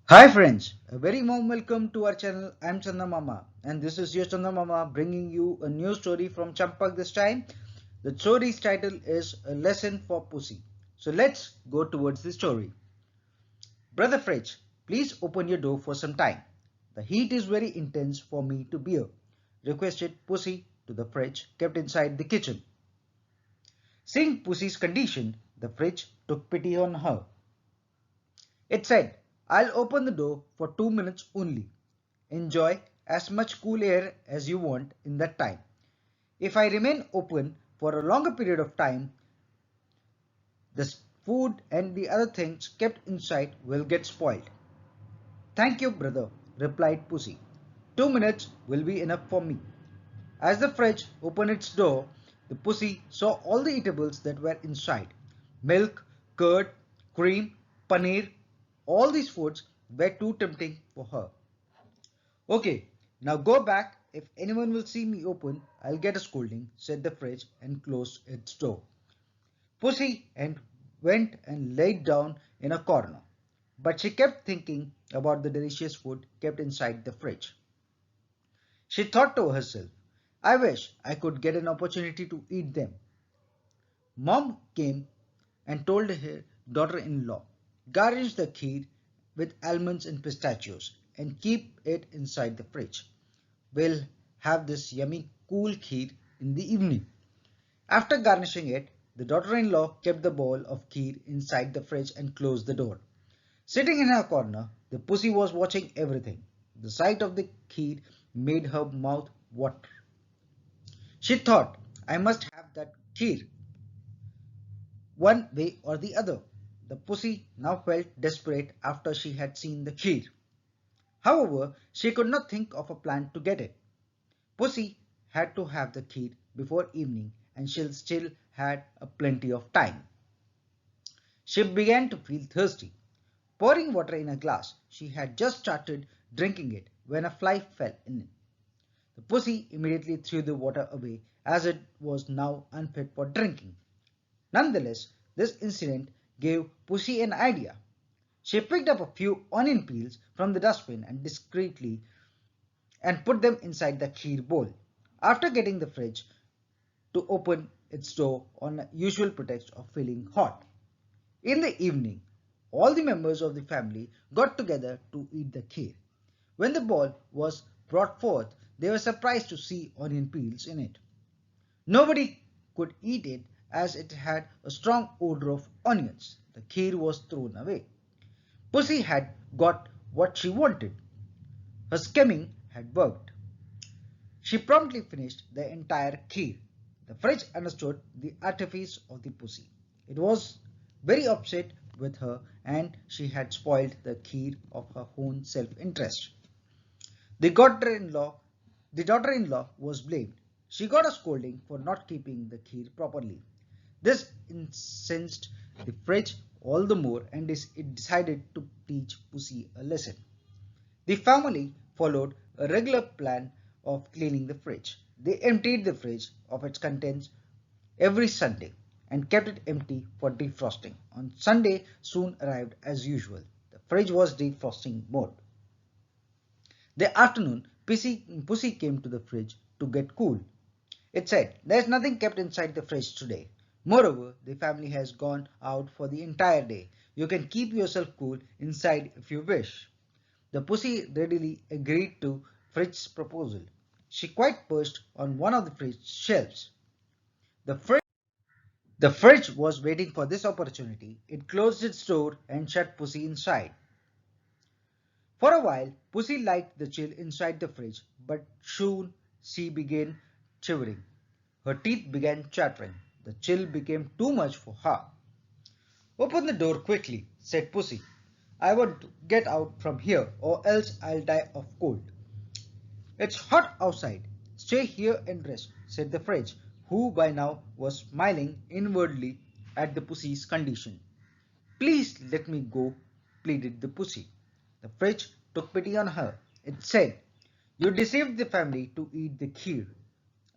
Hi friends, a very warm welcome to our channel. I'm Chanda Mama and this is your Chanda Mama bringing you a new story from Champak this time. The story's title is A Lesson for Pussy. So let's go towards the story. Brother Fridge, please open your door for some time. The heat is very intense for me to bear, requested Pussy to the fridge kept inside the kitchen. Seeing Pussy's condition, the fridge took pity on her. It said, I'll open the door for 2 minutes only. Enjoy as much cool air as you want in that time. If I remain open for a longer period of time, the food and the other things kept inside will get spoiled. Thank you, brother, replied Pussy. 2 minutes will be enough for me. As the fridge opened its door, the pussy saw all the eatables that were inside. Milk, curd, cream, paneer, all these foods were too tempting for her. Okay, now go back. If anyone will see me open, I'll get a scolding, said the fridge and closed its door. Pussy and went and laid down in a corner. But she kept thinking about the delicious food kept inside the fridge. She thought to herself, I wish I could get an opportunity to eat them. Mom came and told her daughter-in-law, garnish the kheer with almonds and pistachios and keep it inside the fridge. We'll have this yummy cool kheer in the evening. After garnishing it, the daughter-in-law kept the bowl of kheer inside the fridge and closed the door. Sitting in her corner, the pussy was watching everything. The sight of the kheer made her mouth water. She thought, I must have that kheer one way or the other. The pussy now felt desperate after she had seen the kheer. However, she could not think of a plan to get it. Pussy had to have the kheer before evening and she still had a plenty of time. She began to feel thirsty. Pouring water in a glass, she had just started drinking it when a fly fell in it. The pussy immediately threw the water away as it was now unfit for drinking. Nonetheless, this incident gave Pussy an idea. She picked up a few onion peels from the dustbin and discreetly and put them inside the kheer bowl. After getting the fridge to open its door on a usual pretext of feeling hot. In the evening, all the members of the family got together to eat the kheer. When the bowl was brought forth, they were surprised to see onion peels in it. Nobody could eat it as it had a strong odor of onions. The kheer was thrown away. Pussy had got what she wanted. Her scheming had worked. She promptly finished the entire kheer. The fridge understood the artifice of the pussy. It was very upset with her and she had spoiled the kheer of her own self-interest. The daughter-in-law the daughter-in-law was blamed. She got a scolding for not keeping the kheer properly. This incensed the fridge all the more and it decided to teach Pussy a lesson. The family followed a regular plan of cleaning the fridge. They emptied the fridge of its contents every Sunday and kept it empty for defrosting. On Sunday soon arrived as usual. The fridge was defrosting mode. The afternoon, Pussy came to the fridge to get cool. It said, there's nothing kept inside the fridge today. Moreover, the family has gone out for the entire day. You can keep yourself cool inside if you wish. The pussy readily agreed to Fritz's proposal. She quite perched on one of the fridge shelves. The fridge, the fridge was waiting for this opportunity. It closed its door and shut Pussy inside. For a while, Pussy liked the chill inside the fridge, but soon she began shivering. Her teeth began chattering. The chill became too much for her. Open the door quickly, said Pussy. I want to get out from here or else I'll die of cold. It's hot outside. Stay here and rest, said the fridge, who by now was smiling inwardly at the pussy's condition. Please let me go, pleaded the pussy. The fridge took pity on her. It said, you deceived the family to eat the kheer.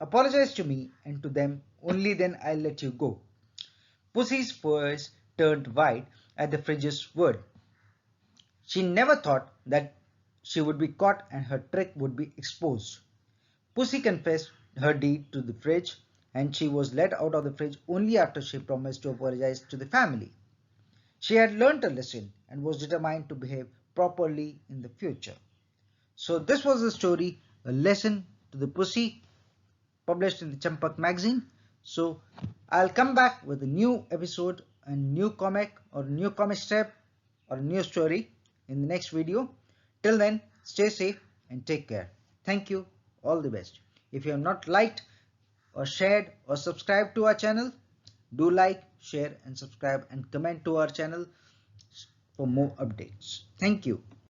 Apologize to me and to them, only then I'll let you go. Pussy's face turned white at the fridge's word. She never thought that she would be caught and her trick would be exposed. Pussy confessed her deed to the fridge, and she was let out of the fridge only after she promised to apologize to the family. She had learnt a lesson and was determined to behave properly in the future. So this was the story, A Lesson to the Pussy, published in the Champak magazine. So I'll come back with a new episode, a new comic or new comic strip or a new story in the next video. Till then, stay safe and take care. Thank you. All the best. If you have not liked or shared or subscribed to our channel, do like, share and subscribe and comment to our channel for more updates. Thank you.